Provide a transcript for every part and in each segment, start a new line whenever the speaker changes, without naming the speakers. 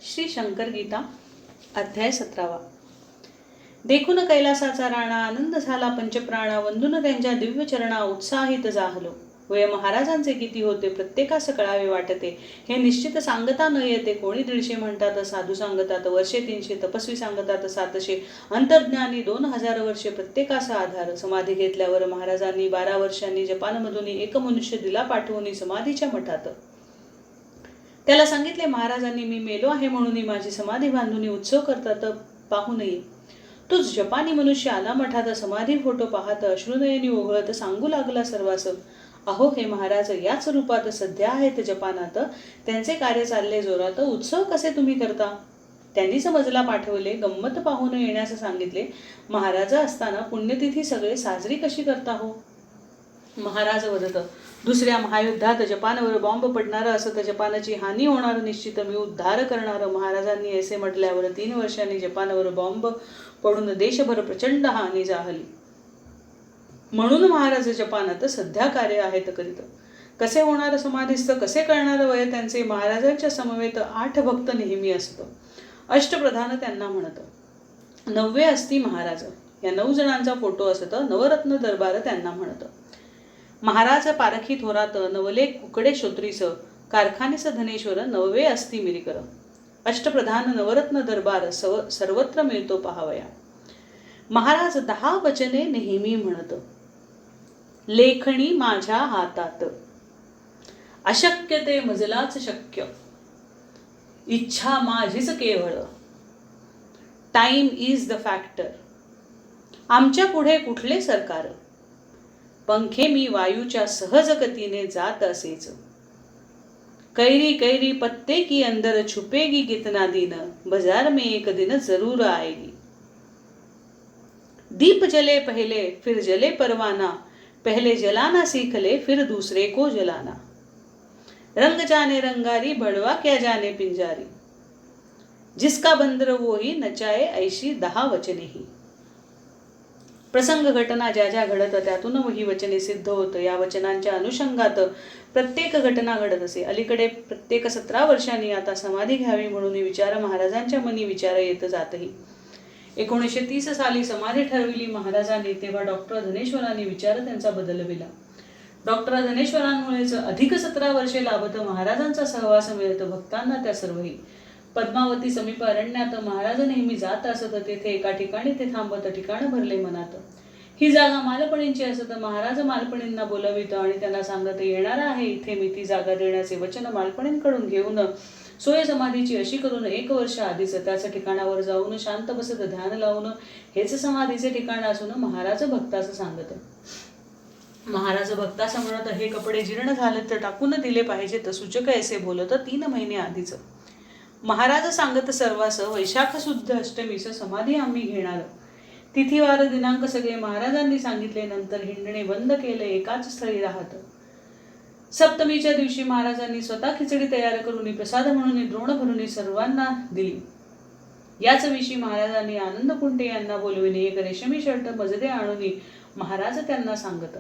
श्री शंकर गीता अध्याय 17. देखून कैलासाचा राणा आनंद झाला पंचप्राणा, वंदून त्यांच्या दिव्य चरणा उत्साहित जाहलो. वय महाराजांचे किती होते प्रत्येकास कळावे वाटते, हे निश्चित सांगता न येते. कोणी 150 म्हणतात, साधू सांगतात 300, तपस्वी सांगतात 700, अंतर्ज्ञानी 2000 वर्षे प्रत्येकास आधार. समाधी घेतल्यावर महाराजांनी 12 वर्षांनी जपानमधून एक मनुष्य दिला पाठवून समाधीच्या मठात. त्याला सांगितले महाराजांनी, मी मेलो आहे म्हणून माझी समाधी बांधून उत्सव करतात, पाहू नये. तोच जपानी मनुष्य आला मठात, समाधी फोटो पाहत अश्रुनयनी ओघळत सांगू लागला सर्वांस, अहो हे महाराज याच रूपात सध्या आहेत जपानात, त्यांचे कार्य चालले जोरात, उत्सव कसे तुम्ही करता? त्यांनी समजला पाठवले, गंमत पाहून येण्यास सांगितले. महाराज असताना पुण्यतिथी सगळे साजरी कशी करता हो? महाराज वदत, दुसऱ्या महायुद्धात जपानवर बॉम्ब पडणार असत, जपानाची हानी होणार निश्चित, मी उद्धार करणार. महाराजांनी असे म्हटल्यावर 3 वर्षांनी जपानवर बॉम्ब पडून देशभर प्रचंड हानी झाली. म्हणून महाराज जपानात सध्या कार्य आहेत करीत. कसे होणार समाधीस्थ, कसे कळणार वय त्यांचे? महाराजांच्या समवेत 8 भक्त नेहमी असत. अष्टप्रधान त्यांना म्हणत. 9वे असती महाराज. या 9 जणांचा फोटो असत. नवरत्न दरबार त्यांना म्हणत. महाराज पारखी थोरात, नवले कुकडे श्रोत्रीस, कारखानेस धनेश्वर, 9वे असती मिरिकर. अष्टप्रधान नवरत्न दरबार सर्वत्र मिळतो पहावया. महाराज 10 वचने नेहमी म्हणत. लेखणी माझ्या हातात, अशक्य ते मजलाच शक्य, इच्छा माझीच केवळ, टाइम इज द फॅक्टर, आमच्या पुढे कुठले सरकार, पंखे मी वायूच्या सहज गतीने जात असेच, कैरी कैरी पत्ते की अंदर छुपेगी कितना दिन, बाजार में एक दिन जरूर आएगी. दीप जले पहले फिर जले परवाना, पहले जलाना सीख ले फिर दूसरे को जलाना, रंग जाने रंगारी बड़वा क्या जाने पिंजारी, जिसका बंदर वो ही नचाए ऐशी 10 वचने ही. प्रसंग घटना ज्या ज्या घडत त्यातून ही वचने सिद्ध होत. या वचनांच्या अनुषंगात प्रत्येक घटना घडत असे. अलीकडे प्रत्येक 17 वर्षांनी आता समाधी घ्यावी म्हणून विचार महाराजांच्या मनी विचार येत जातही. 1930 साली समाधी ठरविली महाराजांनी. तेव्हा डॉक्टर धनेश्वरांनी विचार त्यांचा बदलविला. डॉक्टर धनेश्वरांमुळेच अधिक 17 वर्षे लाभत महाराजांचा सहवास मिळत भक्तांना त्या सर्वही. पद्मावती समीप अरण्यात महाराज नेहमी जात असत. तेथे एका ठिकाणी ते थांबत. ठिकाण भरले मनात. ही जागा मालपणींची असत. महाराज मालपणींना बोलवित आणि त्यांना सांगत, येणार आहे इथे मी ती जागा देण्याचे वचन मालपणींकडून घेऊन सोय समाधीची अशी करून 1 वर्ष आधीच त्याच ठिकाणावर जाऊन शांत बसत ध्यान लावून हेच समाधीचे ठिकाण असून महाराज भक्तास सांगत. महाराज भक्तास म्हणत, हे कपडे जीर्ण झाले तर टाकून दिले पाहिजेत, सूचक ऐसे बोलत 3 महिने आधीच. महाराज सांगत सर्वास, वैशाख शुद्ध अष्टमीस समाधी आम्ही घेणार. तिथीवार दिनांक सगळे महाराजांनी सांगितले. नंतर हिंडणे बंद केले, एकाच स्थळी राहत. सप्तमीच्या दिवशी महाराजांनी स्वतः खिचडी तयार करून प्रसाद म्हणून द्रोण भरून सर्वांना दिली. याच विषयी महाराजांनी आनंद कुंटे यांना बोलविणे. एक रेशमी शर्ट मजदे आणून महाराज त्यांना सांगत.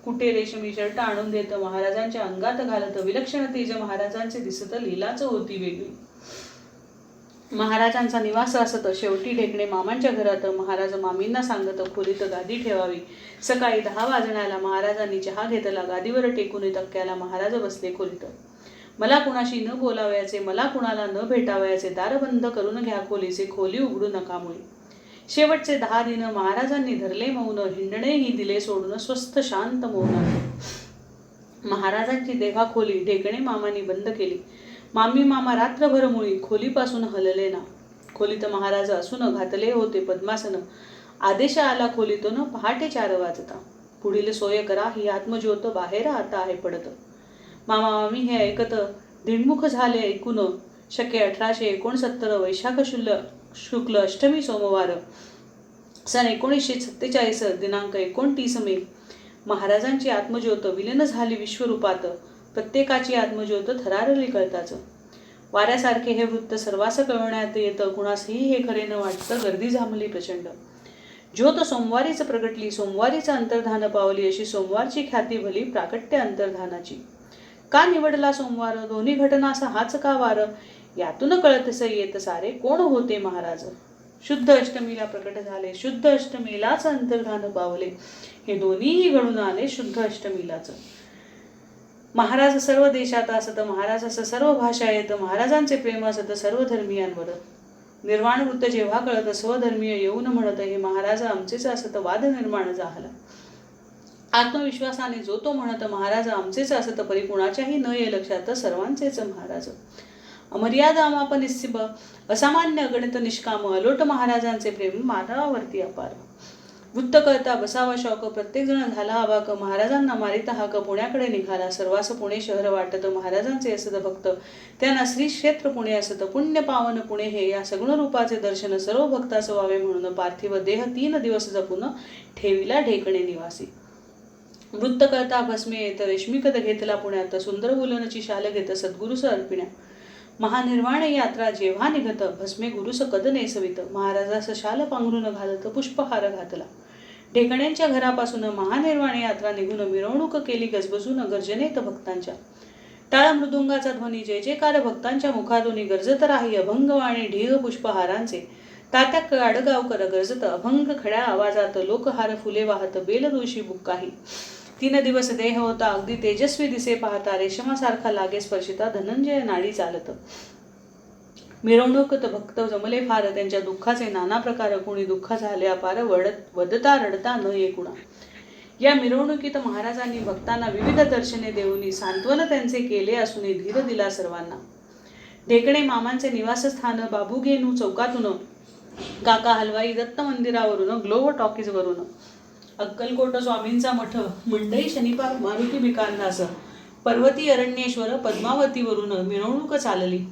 कुठे रेशमी शर्ट आणून देत महाराजांच्या अंगात घालत. विलक्षण तेज महाराजांचे दिसत. लीलाच होती वेगळी. महाराजांचा निवास असत. शेवटी ढेकणे मामांच्या घरात. महाराज मामींना सांगत खोलीत गादी ठेवावी. सकाळी 10 वाजण्याला महाराजांनी चहा घेतला. गादीवर टेकून तक्क्याला महाराज बसले खोलीत. मला कुणाशी न बोलावयाचे, मला कुणाला न भेटावयाचे, दार बंद करून घ्या खोलीचे, खोली उघडू नका मुळे. शेवटचे 10 दिन महाराजांनी धरले मौन. हिंडणेही दिले सोडून स्वस्थ शांत मौन. महाराजांची देवा खोली ढेकणे मामांनी बंद केली. मामी मामा रात्रभर मुळी खोलीपासून हलले ना. खोलीत महाराज असून घातले होते पद्मासन. आदेश आला खोलीतून पहाटे 4 वाजता. पुढील सोय करा, ही आत्मज्योत बाहेर आता आहे पडत. मामा मामी हे ऐकत दिणमुख झाले ऐकून. शके 1869 वैशाख शुक्ल अष्टमी सोमवार सन 1947 दिनांक 29 मे. महाराजांची आत्मज्योत विलीन झाली विश्वरूपात. प्रत्येकाची आत्मज्योत थरारली कळताच. वाऱ्यासारखे हे वृत्त सर्वांस कळवण्यात येतं. कुणासही हे खरे न वाटतं. गर्दी जमली प्रचंड. ज्योत सोमवारीच प्रगटली, सोमवारीच अंतर्धान पावली, अशी सोमवारची ख्याती भली प्राकट्य अंतर्धानाची. का निवडला सोमवार? दोन्ही घटनास हाच का वार? यातून कळतस येत सारे कोण होते महाराज. शुद्ध अष्टमीला प्रकट झाले, शुद्ध अष्टमीलाच अंतर्धान पावले, हे दोन्हीही घडून आले शुद्ध अष्टमीलाच. महाराज सर्व देशात असत, महाराजास सर्व भाषा येत, महाराजांचे प्रेम असत सर्व धर्मीयांवर. निर्वाण वृत्त जेव्हा कळत स्वधर्मीय येऊन म्हणत, हे महाराज आमचेच असत, वाद निर्माण झाला. आत्मविश्वासाने जो तो म्हणत, महाराज आमचेच असत, परी कुणाच्याही न ये लक्षात सर्वांचेच महाराज. अमर्याद अमाप निस्सिब असामान्य अगणित निष्काम अलोट महाराजांचे प्रेम मानवावरती अपार. वृत्त कळता बसावा शौक, प्रत्येक जण झाला अवाक, महाराजांना मारित हाक पुण्याकडे निघाला. सर्वास पुणे शहर वाटत, महाराजांचे असत भक्त, त्यांना श्री क्षेत्र पुणे असत. पुण्य पावन पुणे हे या सगुण रूपाचे दर्शन सर्व भक्तास व्हावे म्हणून पार्थिव देह 3 दिवस जपून ठेविला ढेकणे निवासी. वृत्त कळता भस्मे येत, रेशमिकद घेतला पुण्यात, सुंदर बोलनची शाल घेत सद्गुरुस अर्पिण्या. महानिर्वाण यात्रा जेव्हा निघत, भस्मे गुरुस कद नेसवित, महाराजास शाल पांघरून घालत पुष्पहार घातला. ढेकण्यांच्या घरापासून महानिर्वाण यात्रा निघून मिरवणूक केली गजबजून गर्जनेत भक्तांच्या. टाळ मृदुंगाचा ध्वनी जय जयकार भक्तांच्या मुखातून गरजत राही अभंगवाणी ढीग पुष्पहारांचे. तात्या काडगावकर गरजत अभंग खड्या आवाजात, लोकहार फुले वाहत बेल तुळशी बुक्काही. 3 दिवस देह होता अगदी तेजस्वी दिसे पाहता, रेशमासारखा लागे स्पर्शिता धनंजय नाडी चालत. मिरवणूकत भक्त जमले फार, त्यांच्या दुःखाचे नाना प्रकार, कुणी दुःख झाले अपार, वदता रडता न ये कुणा. या मिरवणुकीत महाराजांनी भक्तांना विविध दर्शने देऊनी सांत्वन त्यांचे केले असून धीर दिला सर्वांना. ढेकणे मामांचे निवासस्थान बाबूगेनू चौकातून, काका हलवाई दत्त मंदिरावरून, ग्लोव टॉकीजवरून, अक्कलकोट स्वामींचा मठ, मंडई शनिपार मारुती भिकांदास, पर्वती अरण्येश्वर पद्मावतीवरून मिरवणूक चालली.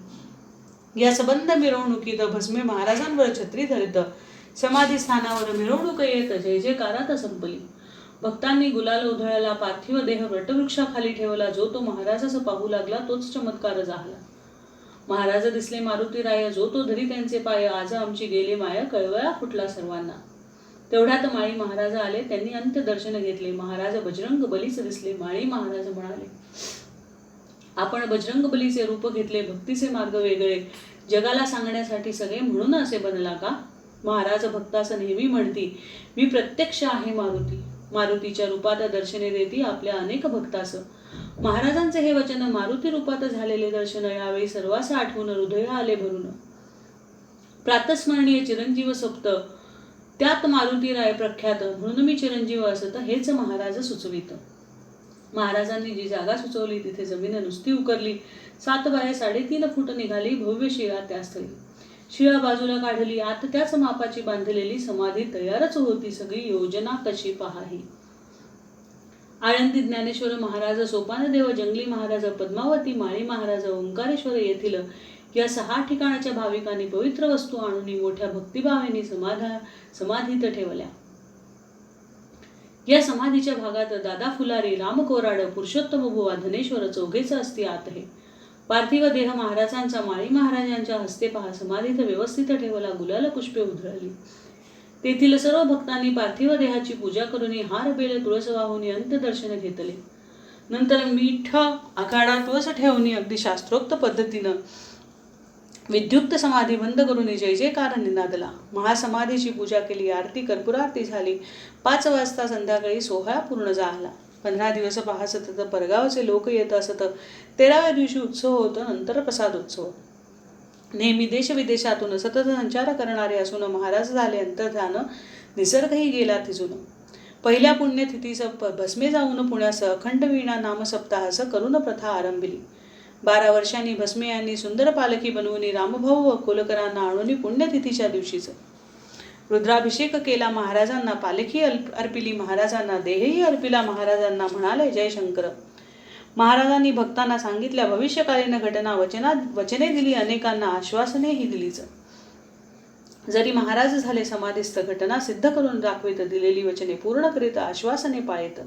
या सबंध मिरवणुकीत भस्मे महाराजांवर छत्री धरित समाधी स्थानावर मिरवणूक येत जय जयकारात संपली. भक्तांनी गुलाल उधळला, पार्थिव देह वटवृक्षाखाली ठेवला. जो तो महाराजास पाहू लागला तोच चमत्कार झाला. महाराज दिसले मारुतीराय, जो तो धरी त्यांचे पाय, आज आमची गेली माया, कळवळा फुटला सर्वांना. तेवढ्यात माळी महाराज आले, त्यांनी अंत्यदर्शन घेतले. महाराज बजरंग बलीच दिसले. माळी महाराज म्हणाले, आपण बजरंग बलीचे रूप घेतले, भक्तीचे मार्ग वेगळे जगाला सांगण्यासाठी सगळे, म्हणून असे बनला का. महाराज भक्तास नेहमी म्हणती, मी प्रत्यक्ष आहे मारुती, मारुतीच्या रूपात दर्शने देती आपल्या अनेक भक्तास. महाराजांचे हे वचन मारुती रूपात झालेले दर्शन यावेळी सर्वांस आठवून हृदय आले भरून. प्रातस्मरणीय चिरंजीव सोबत त्यात मारुतीराय प्रख्यात, म्हणून मी चिरंजीव असत हेच महाराज सुचवित. महाराजांनी जी जागा सुचवली तिथे जमीन नुसती उकरली. 7 बाय 3.5 फूट निघाली भव्य शिळा त्या स्थळी. शिळा बाजूला काढली, आत त्याच मापाची बांधलेली समाधी तयारच होती. सगळी योजना कशी पहाही. आळंदी ज्ञानेश्वर महाराज, सोपानदेव जंगली महाराज, पद्मावती, माळी महाराज, ओंकारेश्वर येथील या 6 ठिकाणाच्या भाविकांनी पवित्र वस्तू आणून मोठ्या भक्तिभावेने समाधीत ठेवल्या. या समाधीच्या भागात दादा फुलारी, राम कोराड, पुरुषोत्तम बुवा, धनेश्वर चौघेच असती आत हे. पार्थिव देह महाराजांचा माळी महाराजांच्या हस्ते पहा समाधीत व्यवस्थित ठेवला. गुलाल पुष्पे उधळली. तेथील सर्व भक्तांनी पार्थिव देहाची पूजा करून हार बेल तुळस वाहून अंत्यदर्शन घेतले. नंतर मीठ आखाडा तुळस ठेवून अगदी शास्त्रोक्त पद्धतीनं विद्युक्त समाधी बंद करून जय जयकार निनादला. महासमाधीची पूजा केली. आरती कर्पूरारती झाली. 5 वाजता संध्याकाळी सोहळा पूर्ण झाला. 15 दिवस पाहसत तर परगावचे लोक येत असत. 13व्या दिवशी उत्सव होतो, नंतर प्रसाद उत्सव. नेहमी देशविदेशातून सतत संचार करणारे असून महाराज झाले अंतर्धान, निसर्गही गेला थिजून. पहिल्या पुण्यतिथीस भस्मे जाऊन पुण्यास अखंड वीणा नाम सप्ताहास करून प्रथा आरंभिली. 12 वर्षांनी भस्मे यांनी सुंदर पालखी बनवून रामभाऊ व कोलकरांना आणून पुण्यतिथीच्या दिवशीच रुद्राभिषेक केला. महाराजांना पालखी अर्पिली, महाराजांना देहही अर्पिला. महाराजांना म्हणाले जय शंकर. महाराजांनी भक्तांना सांगितल्या भविष्यकालीन घटना, वचने दिली, अनेकांना आश्वासनेही दिलीच. जरी महाराज झाले समाधीस्थ, घटना सिद्ध करून दाखवित, दिलेली वचने पूर्ण करीत, आश्वासने पाळीत.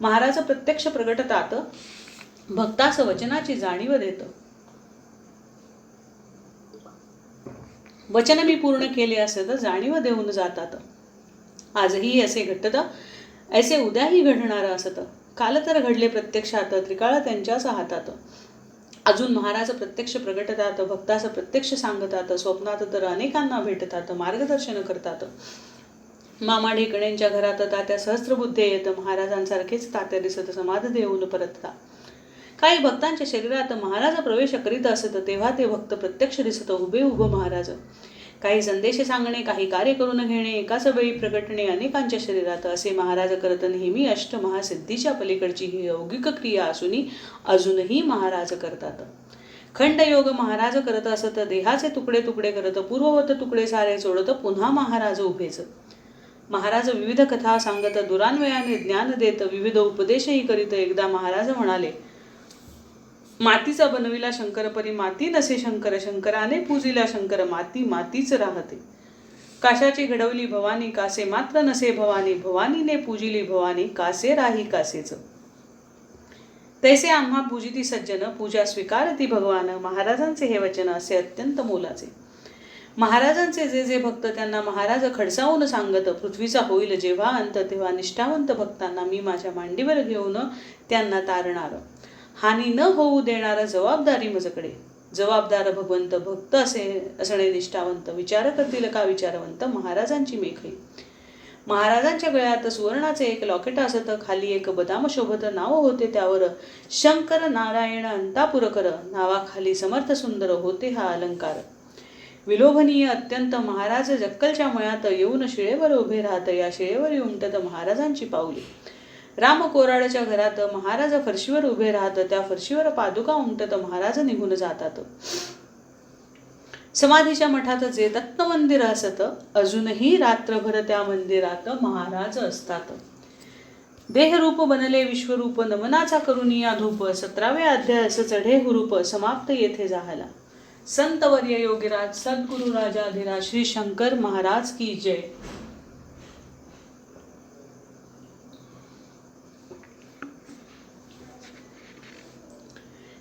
महाराज प्रत्यक्ष प्रगटतात, भक्तास वचनाची जाणीव देत. वचन मी पूर्ण केले असे तर जाणीव देऊन जातात. आजही असे घडत, ऐसे उद्याही घडणार असत. काल तर घडले प्रत्यक्षात, त्रिकाळ त्यांच्याच हातात. अजून महाराज प्रत्यक्ष प्रगटतात, भक्तास प्रत्यक्ष सांगतात, स्वप्नात तर अनेकांना भेटतात, मार्गदर्शन करतात. मामा ढेकण्यांच्या घरात तात्या सहस्त्रबुद्धे येत, महाराजांसारखेच तात्या दिसत समाध देऊन परतता. काही भक्तांच्या शरीरात महाराज प्रवेश करीत असत, तेव्हा ते भक्त प्रत्यक्ष दिसत उभे महाराज. काही संदेश सांगणे, काही कार्य करून घेणे, एकाच वेळी प्रगटणे अनेकांच्या शरीरात, असे महाराज करत नेहमी अष्टमहासिद्धीच्या पलीकडची ही यौगिक क्रिया असूनही अजूनही महाराज करतात. खंडयोग महाराज करत असत, देहाचे तुकडे तुकडे करत, पूर्ववत तुकडे सारे सोडत पुन्हा महाराज उभेच. महाराज विविध कथा सांगत, दुरान्वयाने ज्ञान देत, विविध उपदेशही करीत. एकदा महाराज म्हणाले, मातीचा बनविला शंकर परी माती नसे शंकर, शंकराने पूजिला शंकर माती मातीच राहते. काशाची घडवली भवानी, कासे मात्र नसे भवानी, भवानीने पूजिली भवानी, कासे राही कासेच. तैसे आम्हा पूजिती सज्जन, पूजा स्वीकारती भगवान. महाराजांचे हे वचन असे अत्यंत मोलाचे. महाराजांचे जे जे भक्त त्यांना महाराज खडसावून सांगत, पृथ्वीचा होईल जेव्हा अंत, तेव्हा निष्ठावंत भक्तांना मी माझ्या मांडीवर घेऊन त्यांना तारणार. हानी न होऊ देणारा जबाबदारी मजकडे. जबाबदार भगवंत, भक्त असणे निष्ठावंत. विचार करतील का विचारवंत, महाराजांची मेखई. महाराजांच्या गळ्यात सुवर्णाचे एक लॉकेट असत, खाली एक बदाम शोभत नाव होते त्यावर, शंकर नारायण अंतापुरकर. नावाखाली समर्थ सुंदर होते हा अलंकार. विलोभनीय अत्यंत महाराज जक्कलच्या मळ्यात येऊन शिळेवर उभे राहत, या शिळेवर उमटत महाराजांची पाऊले. राम कोराडच्या घरात महाराज फरशीवर उभे राहत, त्या फरशीवर पादुका उमटत महाराज निघून जातात. समाधीच्या मठात जे दत्त मंदिर असत, अजूनही रात्रभर त्या मंदिरात महाराज असतात. देहरूप बनले विश्वरूप, नमनाचा करुनिया धूप. 17वे अध्याय अस चढे हुरूप, समाप्त येथे झाला. संतवर्य योगीराज सद्गुरु राजाधिराज श्री शंकर महाराज की जय.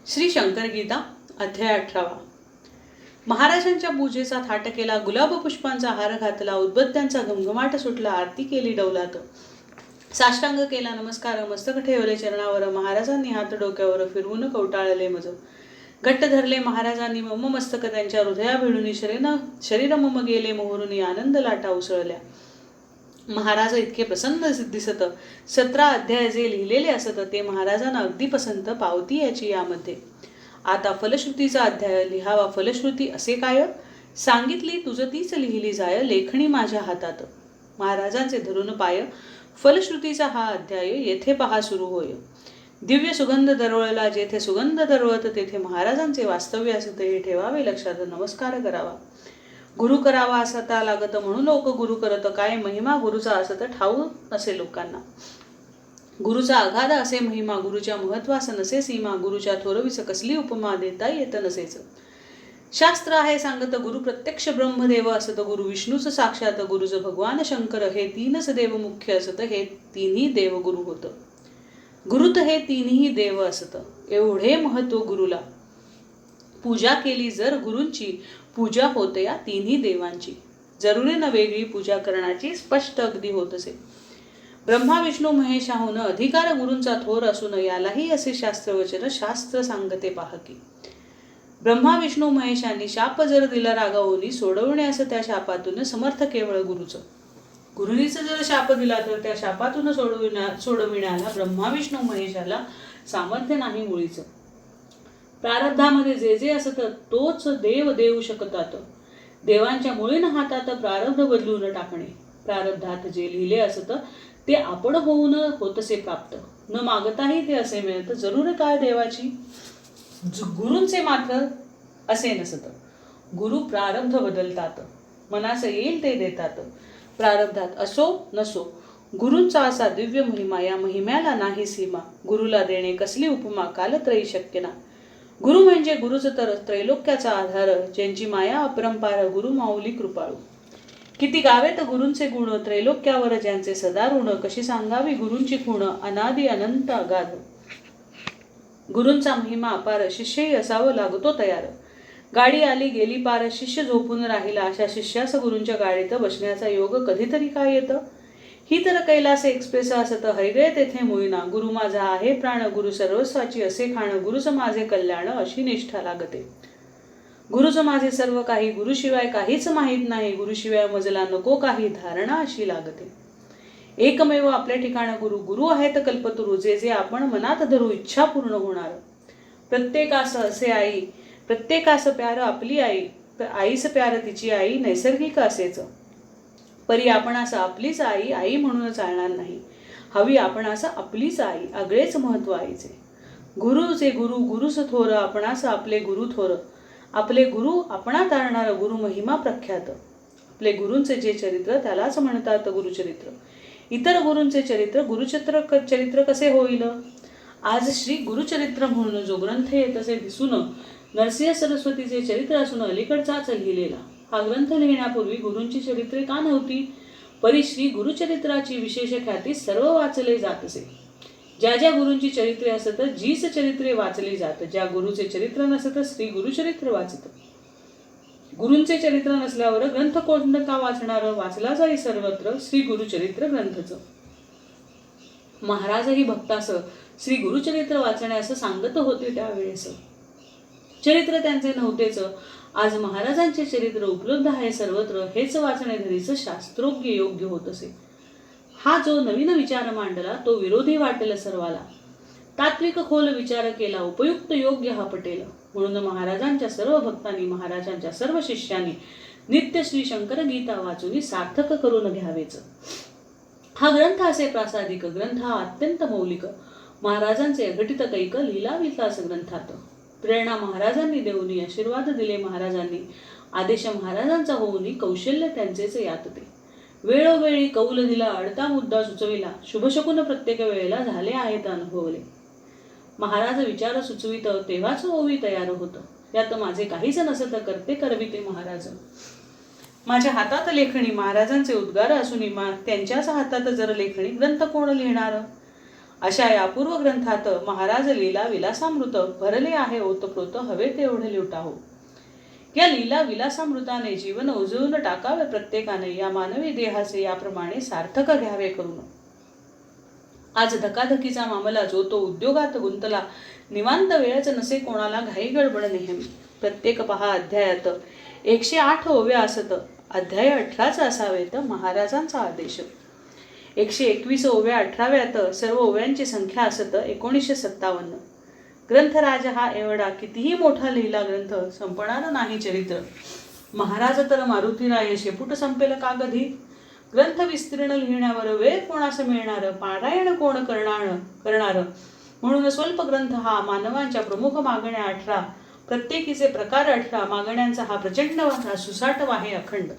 श्री शंकर गीता अध्याय 18. महाराजांच्या पूजेचा थाट केला, गुलाब पुष्पांचा हार घातला, उद्बत्त्यांचा घमघमाट सुटला, आरती केली डौलात, साष्टांग केला नमस्कार, मस्तक ठेवले चरणावर. महाराजांनी हात डोक्यावर फिरवून कवटाळले मज. घट्ट धरले महाराजांनी मम मस्तक, त्यांच्या हृदया भिडून शरीर मम गेले मोहरुनी, आनंद लाटा उसळल्या. महाराज इतके प्रसन्न दिसत. 17 अध्याय जे लिहिलेले असत ते महाराजांना अगदी पसंत. पावती याची यामध्ये. आता फलश्रुतीचा अध्याय लिहावा. फलश्रुती असे काय? सांगितली तुझ तीच लिहिली जाय, लेखणी माझ्या हातात. महाराजांचे धरून पाय. फलश्रुतीचा हा अध्याय येथे पहा सुरू होय. दिव्य सुगंध दरवळला, जेथे सुगंध दरवळत तेथे महाराजांचे वास्तव्य असत, हे ठेवावे लक्षात. नमस्कार करावा, गुरु करावा असता लागत, म्हणून लोक गुरु करत. काय महिमा गुरुचा असत ठाऊक नसे लोकांना. गुरुचा अगाध असे महिमा, गुरुच्या महत्वास नसे सीमा. गुरुच्या थोरवीस कसली उपमा देता येत नसेच. शास्त्र आहे सांगत, गुरु प्रत्यक्ष ब्रह्मदेव असत. गुरु विष्णूच साक्षात, गुरुज भगवान शंकर. हे तीनच देव मुख्य असत, हे तिन्ही देव गुरु होत. गुरुत हे तिन्ही देव असत. एवढे महत्व गुरुला. पूजा केली जर गुरूंची, पूजा होते या तिन्ही देवांची. जरुरी न वेगळी पूजा करण्याची स्पष्ट अगदी होत असे. ब्रह्मा विष्णू महेशाहून अधिकार गुरूंचा थोर असून, यालाही असे शास्त्रवचन शास्त्र सांगते पहा की. ब्रह्मा विष्णू महेशांनी शाप जर दिला रागावून, सोडवण्यास त्या शापातून समर्थ केवळ गुरुच. गुरुनीच जर शाप दिला तर त्या शापातून सोडविण्याला ब्रह्मा विष्णू महेशाला सामर्थ्य नाही मुळीच. प्रारब्धामध्ये जे जे असत तोच देव देऊ शकतात. देवांच्या मुळीन हातात प्रारब्ध बदलून टाकणे. प्रारब्धात जे लिहिले असत ते आपण होऊन होतसे प्राप्त. न मागताही ते असे मिळत. जरूर काय देवाची. गुरूंचे मात्र असे नसत. गुरु प्रारब्ध बदलतात. मनास येईल ते देतात. प्रारब्धात असो नसो, गुरूंचा असा दिव्य महिमा, या महिम्याला नाही सीमा. गुरुला देणे कसली उपमा, कालत्रयी शक्य ना. गुरु म्हणजे गुरुच तर त्रैलोक्याचा आधार, ज्यांची माया अपरंपार, गुरु माऊली कृपाळू. किती गावेत गुरूंचे गुण, त्रैलोक्यावर ज्यांचे सदा ऋण. कशी सांगावी गुरूंची खूण, अनादि अनंत अगाध. गुरूंचा महिमा अपार, शिष्यही असावं लागतो तयार. गाडी आली गेली पार, शिष्य झोपून राहिला, अशा शिष्यास गुरूंच्या गाडीत बसण्याचा योग कधीतरी काय येतं. ही तर कैलास एक्सप्रेस असत हैगे तेथे मुळीना. गुरु माझा आहे प्राण गुरु सर्वस्वाची असे खाण. गुरुच माझे कल्याण अशी निष्ठा लागते. गुरुच माझे सर्व काही गुरुशिवाय काहीच माहीत नाही. गुरुशिवाय मजला नको काही धारणा अशी लागते. एकमेव आपल्या ठिकाण गुरु. गुरु आहेत कल्पतरू. जे जे आपण मनात धरू इच्छा पूर्ण होणार. प्रत्येकास असे आई. प्रत्येकास प्यार आपली आई. आईस प्यार तिची आई नैसर्गिक असेच. परी आपणास आपलीच आई आई म्हणून चालणार नाही. हवी आपणास आपलीच आई. आगळेच महत्व आईचे. गुरुचे गुरु गुरुस थोर. आपणास आपले गुरु थोर. आपले गुरु आपणा तारणार. गुरु महिमा प्रख्यात. आपले गुरूंचे जे चरित्र त्यालाच म्हणतात गुरुचरित्र. इतर गुरूंचे चरित्र चरित्र कसे होईल. आज श्री गुरुचरित्र म्हणून जो ग्रंथ येत असे दिसून नरसिंह सरस्वतीचे चरित्र असून अलीकडचाच लिहिलेला. हा ग्रंथ लिहिण्यापूर्वी गुरूंची चरित्रे का नव्हती. परी श्री गुरुचरित्राची विशेष ख्याती सर्व वाचले जात असे. ज्या ज्या गुरूंची चरित्रे असत जीच चरित्रे वाचली जात. ज्या गुरुचे चरित्र नसत श्री गुरुचरित्र वाचत. गुरूंचे चरित्र नसल्यावर ग्रंथ कोणता वाचणार. वाचला जाई सर्वत्र श्री गुरुचरित्र ग्रंथच. महाराजही भक्तास श्री गुरुचरित्र वाचण्यास सांगत होते त्यावेळेस. चरित्र त्यांचे नव्हतेच. आज महाराजांचे चरित्र उपलब्ध आहे सर्वत्र. हेच वाचणे घरीच शास्त्रोग्य योग्य होत असे. हा जो नवीन विचार मांडला तो विरोधी वाटेल सर्वाला. तात्विक खोल विचार केला उपयुक्त योग्य हा पटेल. म्हणून महाराजांच्या सर्व भक्तांनी महाराजांच्या सर्व शिष्यांनी नित्य श्री शंकर गीता वाचून सार्थक करून घ्यावेच. हा ग्रंथ असे प्रासादिक. ग्रंथ हा अत्यंत मौलिक. महाराजांचे अघटित कैक लिहिलावितास ग्रंथात. प्रेरणा महाराजांनी देऊनी. आशीर्वाद दिले महाराजांनी. आदेश महाराजांचा होऊनी. कौशल्य त्यांचेच यात ते. वेळोवेळी कौल दिला. अडता मुद्दा सुचविला. शुभशकुन प्रत्येक वेळेला झाले आहेत अनुभवले. महाराज विचार सुचवित तेव्हाच ओवी तयार होत. यात माझे काहीच नसत करते करविते महाराज. माझ्या हातात लेखणी महाराजांचे उद्गार असून त्यांच्याच हातात जर लेखणी ग्रंथ कोण लिहिणार. अशा या अपूर्व ग्रंथात महाराज लीला विलासामृत भरले आहे ओतप्रोत. हवे तेवढे लुटाहो. या लीला विलासामृताने जीवन उजळून टाकावे प्रत्येकाने. या मानवी देहाचे याप्रमाणे सार्थक घ्यावे करून. आज धकाधकीचा मामला जो तो उद्योगात गुंतला. निवांत वेळच नसे कोणाला. घाई गडबड नेहमी. प्रत्येक पहा अध्यायात 108 ओव्या असत. अध्याय 18च असावेत. महाराजांचा आदेश. 121 ओव्या 18व्यात सर्व ओव्यांची संख्या असत 1957. ग्रंथराज हा एवढा कितीही मोठा लिहिला ग्रंथ संपणार नाही चरित्र. महाराज तर मारुतीराय शेपूट संपेल का कधी. ग्रंथ विस्तीर्ण लिहिण्यावर वेळ कोणास मिळणार. पारायण कोण करणार. म्हणून स्वल्प ग्रंथ हा. मानवांच्या प्रमुख मागण्या 18. प्रत्येकीचे प्रकार 18. मागण्यांचा हा प्रचंड वाटा सुसाट आहे अखंड.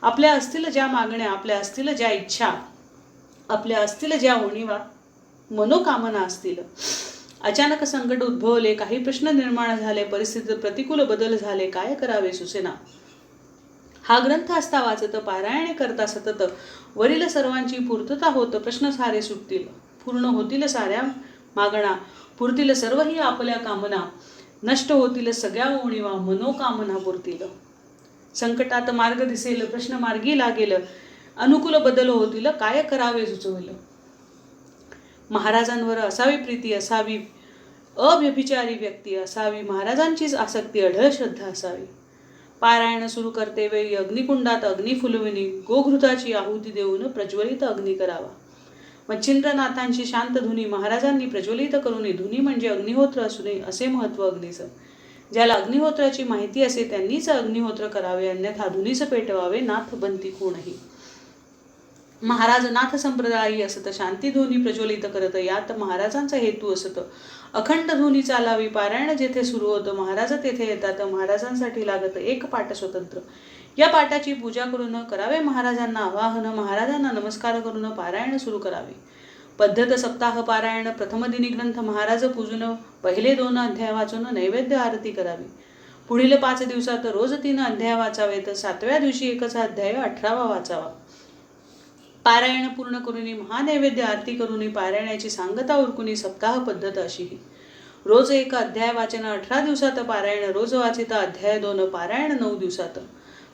आपल्या असतील ज्या मागण्या. आपल्या असतील ज्या इच्छा. आपल्या असतील ज्या उणीवा मनोकामना असतील. अचानक संकट उद्भवले. काही प्रश्न निर्माण झाले. परिस्थितीत प्रतिकूल बदल झाले. काय करावे सुसेना. हा ग्रंथ असता वाचत पारायणे करता सतत. वरील सर्वांची पूर्तता होत. प्रश्न सारे सुटतील. पूर्ण होतील साऱ्या मागणा. पुरतील सर्वही आपल्या कामना. नष्ट होतील सगळ्या उणीवा मनोकामना पुरतील. संकटात मार्ग दिसेल. प्रश्न मार्गी लागेल. अनुकूल बदल होतील. काय करावे सुचवेल. महाराजांवर असावी प्रीती. असावी अव्यभिचारी व्यक्ती. असावी महाराजांचीच आसक्ती. अढळ श्रद्धा असावी. पारायण सुरू करते वेळी अग्निकुंडात अग्नी फुलविनी. गोघृताची आहुती देऊन प्रज्वलित अग्नी करावा. मच्छिंद्रनाथांची शांत धुनी महाराजांनी प्रज्वलित करून. धुनी म्हणजे अग्निहोत्र असू नये असे महत्व अग्नीचं. ज्याला अग्निहोत्राची माहिती असे त्यांनीच अग्निहोत्र करावे. अन्यथा धुनीच पेटवावे. नाथ बनती कोणही. महाराज नाथ संप्रदायी असत. शांती धुनी प्रज्वलित करत. यात महाराजांचा हेतू असत. अखंड धुनी चालावी. पारायण जेथे सुरू होतं महाराज तेथे येतात. महाराजांसाठी लागत एक पाठ स्वतंत्र. या पाठाची पूजा करून करावे महाराजांना आवाहन. महाराजांना नमस्कार करून पारायण सुरू करावे. पद्धत सप्ताह पारायण. प्रथम दिनी ग्रंथ महाराज पूजून पहिले 2 अध्याय वाचून नैवेद्य आरती करावी. पुढील 5 दिवसात रोज 3 अध्याय वाचावेत. 7व्या दिवशी एकच अध्याय 18वा वाचावा. पारायण पूर्ण करून महानैवेद्य आरती करून पारायणाची सांगता उरकुनी सप्ताह पद्धत अशीही. रोज 1 अध्याय वाचन 18 दिवसात पारायण. रोज वाचिता अध्याय 2. पारायण 9 दिवसात.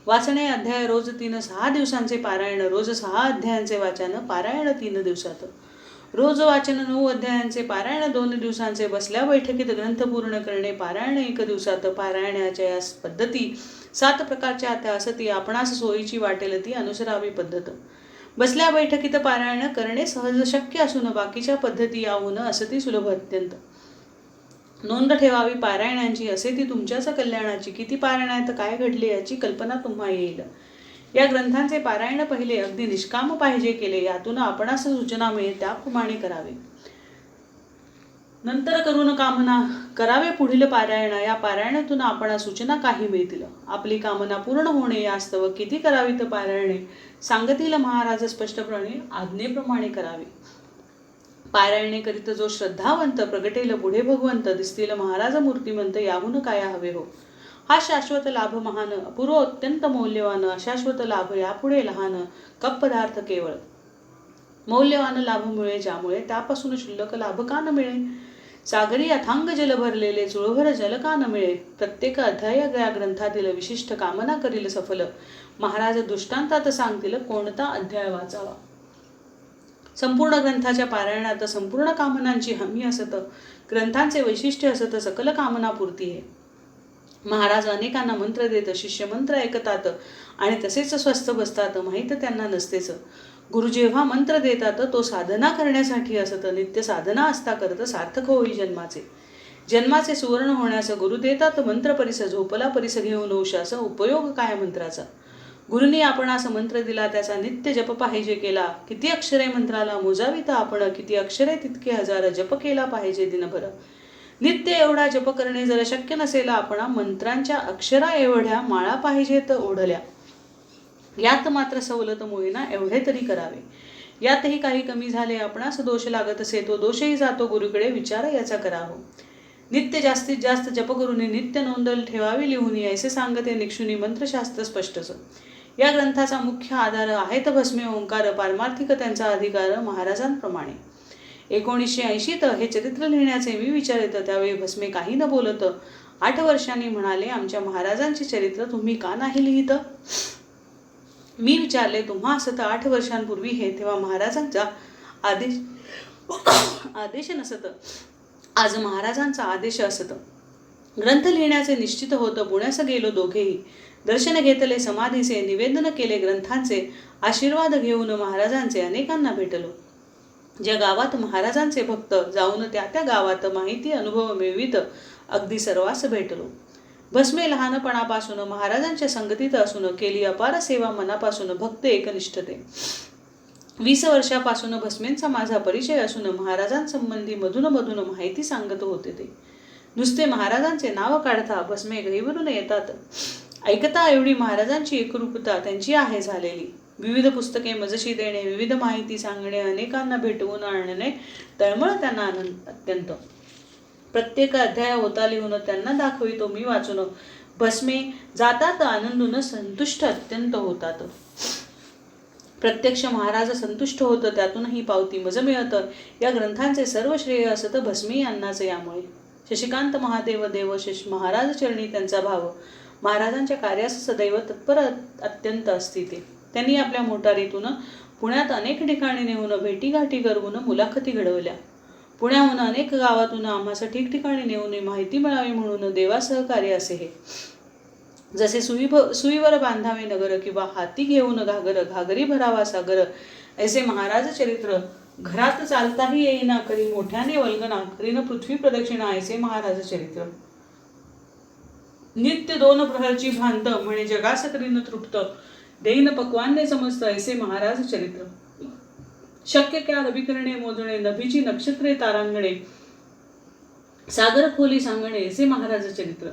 वाचणे अध्याय रोज 6 दिवसांचे पारायण, रोज 6 अध्यायांचे वाचन, पारायण 3 दिवसात. रोज वाचन 9 अध्यायांचे, पारायण 2 दिवसांचे. बसल्या बैठकीत ग्रंथ पूर्ण करणे, पारायण 1 दिवसात. पारायणाच्या या पद्धती 7 प्रकारच्या त्या असती, आपणास सोयीची वाटेल ती अनुसरावी पद्धत. बसल्या बैठकीत पारायण करणे सहज शक्य असून बाकीच्या पद्धती याहून असती सुलभ अत्यंत. नोंद ठेवावी पारायणांची, असे ती तुमच्याच कल्याणाची. किती पारायणात काय घडले याची कल्पना तुम्हा येईल. या ग्रंथांचे पारायण पहिले अगदी निष्काम पाहिजे केले, यातून आपणास सूचना मिळेल त्याप्रमाणे करावे. नंतर करून कामना करावे पुढील पारायण. या पारायणातून आपण सूचना काही मिळतील. आपली कामना पूर्ण होणे यास्तव किती करावीत पारायणे सांगतील महाराज स्पष्टपणे आज्ञेप्रमाणे करावे. पारायणे करीत जो श्रद्धावंत, प्रगटेल पुढे भगवंत, दिसतील महाराज मूर्तिमंत, याहून काय हवे हो. हा शाश्वत लाभ महान, अपूर्व अत्यंत मौल्यवान. अशाश्वत लाभ यापुढे लहान, कप पदार्थ केवळ. मौल्यवान लाभ मिळे ज्यामुळे, त्यापासून शुल्लक लाभ का न मिळे. सागरी अथांग जल भरलेले चुळभर जल का न मिळे. प्रत्येक अध्याय या ग्रंथातील विशिष्ट कामना करील सफल. महाराज दृष्टांतात सांगतील कोणता अध्याय वाचावा. संपूर्ण ग्रंथाच्या पारायणात संपूर्ण कामनांची हमी असत. ग्रंथांचे वैशिष्ट्य असत सकल कामना पूर्ती आहे. महाराज अनेकांना मंत्र देत, शिष्य मंत्र ऐकतात आणि तसेच स्वस्थ बसतात, माहीत त्यांना नसतेच. गुरु जेव्हा मंत्र देतात तो साधना करण्यासाठी असत. नित्य साधना असता करत सार्थक होई जन्माचे. जन्माचे सुवर्ण होण्यास गुरु देतात मंत्र परिस, झोपला परिस घेऊन उशास. उपयोग काय मंत्राचा. गुरुनी आपणास मंत्र दिला, त्याचा नित्य जप पाहिजे केला. किती अक्षरे मंत्राला मोजावीत आपण, किती अक्षरे तितके हजार जप केला पाहिजे दिनभर. नित्य एवढा जप करणे जर शक्य नसेल आपणा, मंत्रांच्या अक्षरा एवढ्या माळा पाहिजेत ओढल्या. यात मात्र सवलत मुळीना एवढे तरी करावे. यातही काही कमी झाले आपणास दोष लागत असे, तो दोषही जातो गुरुकडे, विचार याचा करावं. नित्य जास्तीत जास्त जप करून नित्य नोंद ठेवावी लिहून, ऐसे सांगते निक्षुनी मंत्रशास्त्र स्पष्टच. या ग्रंथाचा मुख्य आधार आहेत भस्मे ओंकार, पारमार्थिक त्यांचा अधिकार महाराजांप्रमाणे. 1980 हे चरित्र लिहिण्याचे मी विचारित, त्यावेळी भस्मे काही न बोलत 8 वर्षांनी म्हणाले, आमच्या महाराजांचे चरित्र तुम्ही का नाही लिहित. मी विचारले, तुम्हा असत 8 वर्षांपूर्वी हे, तेव्हा महाराजांचा आदेश नसत. आज महाराजांचा आदेश असत. ग्रंथ लिहिण्याचे निश्चित होतं. पुण्यास गेलो दोघेही. दर्शन घेतले समाधीचे, निवेदन केले ग्रंथांचे. आशीर्वाद घेऊन महाराजांचे अनेकांना भेटलो. ज्या गावात महाराजांचे भक्त, जाऊन त्या त्या गावात माहिती अनुभव मिळवीत अगदी सर्वांस भेटलो. भस्मे लहानपणापासून महाराजांच्या संगतीत असून केली अपार सेवा मनापासून, भक्त एकनिष्ठते. 20 वर्षापासून भस्मेंचा माझा परिचय असून महाराजांसंबंधी मधून मधून माहिती सांगत होते ते. नुसते महाराजांचे नाव काढता भस्मे घाईवरून येतात. ऐकता एवढी महाराजांची एकरूपता त्यांची आहे झालेली. विविध पुस्तके मजशी देणे, विविध माहिती सांगणे, अनेकांना भेटवून आणणे तळमळ त्यांना आनंद अत्यंत. प्रत्येक अध्याय होता लिहून त्यांना दाखवितो मी वाचून. भस्मे जातात आनंदून, संतुष्ट अत्यंत होतात. प्रत्यक्ष महाराज संतुष्ट होत, त्यातूनही पावती मज मिळत. या ग्रंथांचे सर्व श्रेय असत भस्मे यांनाच. यामुळे शशिकांत महादेव देव महाराज चरणी त्यांचा भाव. महाराजांच्या कार्यास सदैव तत्पर अत्यंत असती ते. त्यांनी आपल्या मोटारीतून पुण्यात अनेक ठिकाणी नेऊन भेटीगाठी करून मुलाखती घडवल्या. पुण्याहून अनेक गावातून आम्हास ठिकठिकाणी नेऊन माहिती मिळावी म्हणून देवा सहकार्य असे हे. जसे सुईवर बांधावे नगर, किंवा हाती घेऊन घागर, घागरी भरावा सागर, ऐसे महाराज चरित्र. घरात चालताही येईना करी मोठ्याने वल्गना, करीन पृथ्वी प्रदक्षिणा, ऐसे महाराज चरित्र. नित्य 2 प्रहरची भांत, म्हणे जगास करीन तृप्त, देईन पक्वान्ने समजत, ऐसे महाराज चरित्र. शक्य क्या रवी करणे मोजणे, नभीची नक्षत्रे तारांगणे, सागर खोली सांगणे, ऐसे महाराज चरित्र.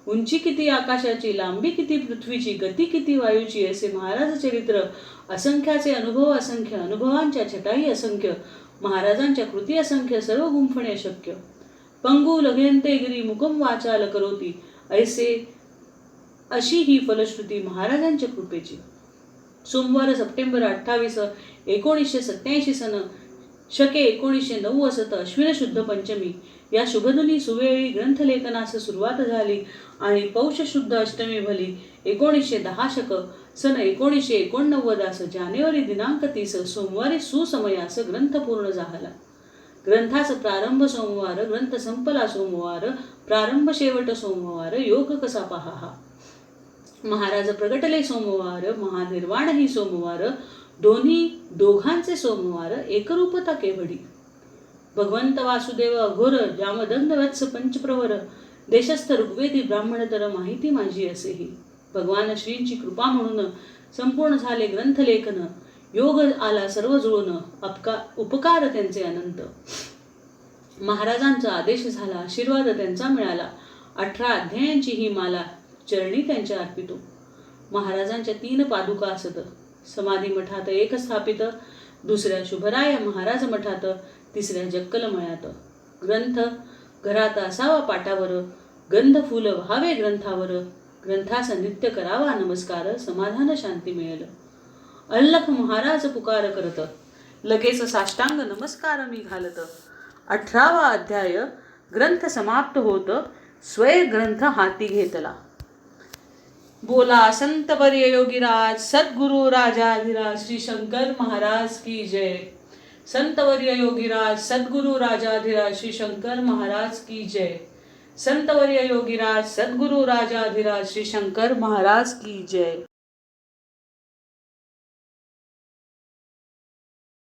उंची किती आकाशाची, लांबी किती पृथ्वीची, गती किती वायूची, ऐसे महाराज चरित्र. असंख्याचे अनुभव असंख्य, अनुभवांच्या छटाई असंख्य, महाराजांच्या कृती असंख्य, सर्व गुंफणे अशक्य. पंगू लघेंते गिरी मुकम वाचाल करोती, ऐसे अशी ही फलश्रुती महाराजांच्या कृपेची. सोमवार सप्टेंबर 28, 1987 सन शके 1909 असत अश्विन शुद्ध पंचमी या शुभधुनी सुवेळी ग्रंथलेखनास सुरुवात झाली आणि पौष शुद्ध अष्टमी भली 1910 शक सन 1989 जानेवारी दिनांक 30 सोमवारी सुसमयास ग्रंथ पूर्ण झाला. ग्रंथाचा प्रारंभ सोमवार, ग्रंथ संपला सोमवार, प्रारंभ शेवट सोमवार, योग कसा पहा. महाराज प्रगटले सोमवार, महानिर्वाणही सोमवार, दोघांचे सोमवार, एकरूपता केवढी. भगवंत वासुदेव अघोर, जामदग्न वत्स पंचप्रवर, देशस्थ ऋग्वेदी ब्राह्मणतर माहिती माझी असेही. भगवान श्रींची कृपा म्हणून संपूर्ण झाले ग्रंथलेखन. योग आला सर्व जुळून, उपकार त्यांचे अनंत. महाराजांचा आदेश झाला, आशीर्वाद त्यांचा मिळाला. 18 अध्यायांची ही माला चरणी त्यांच्या अर्पितो. महाराजांच्या 3 पादुका असत. समाधी मठात एक स्थापित, दुसऱ्या शुभराय महाराज मठात, तिसऱ्या जक्कल मळ्यात. ग्रंथ घरात असावा पाटावर, गंध फुल व्हावे ग्रंथावर. ग्रंथास नित्य करावा नमस्कार, समाधान शांती मिळेल. अल्लख महाराज पुकार करत, लगेच साष्टांग नमस्कार मी घालत. 18वा अध्याय ग्रंथ समाप्त होत, स्वय ग्रंथ हाती घेतला. बोला संतवर्य योगीराज सद्गुरु राजाधिराज श्री शंकर महाराज की जय. संतवर्य योगीराज सद्गुरु राजाधिराज श्री शंकर महाराज की जय. संतवर्य योगीराज सद्गुरु राजाधिराज श्री शंकर महाराज की जय.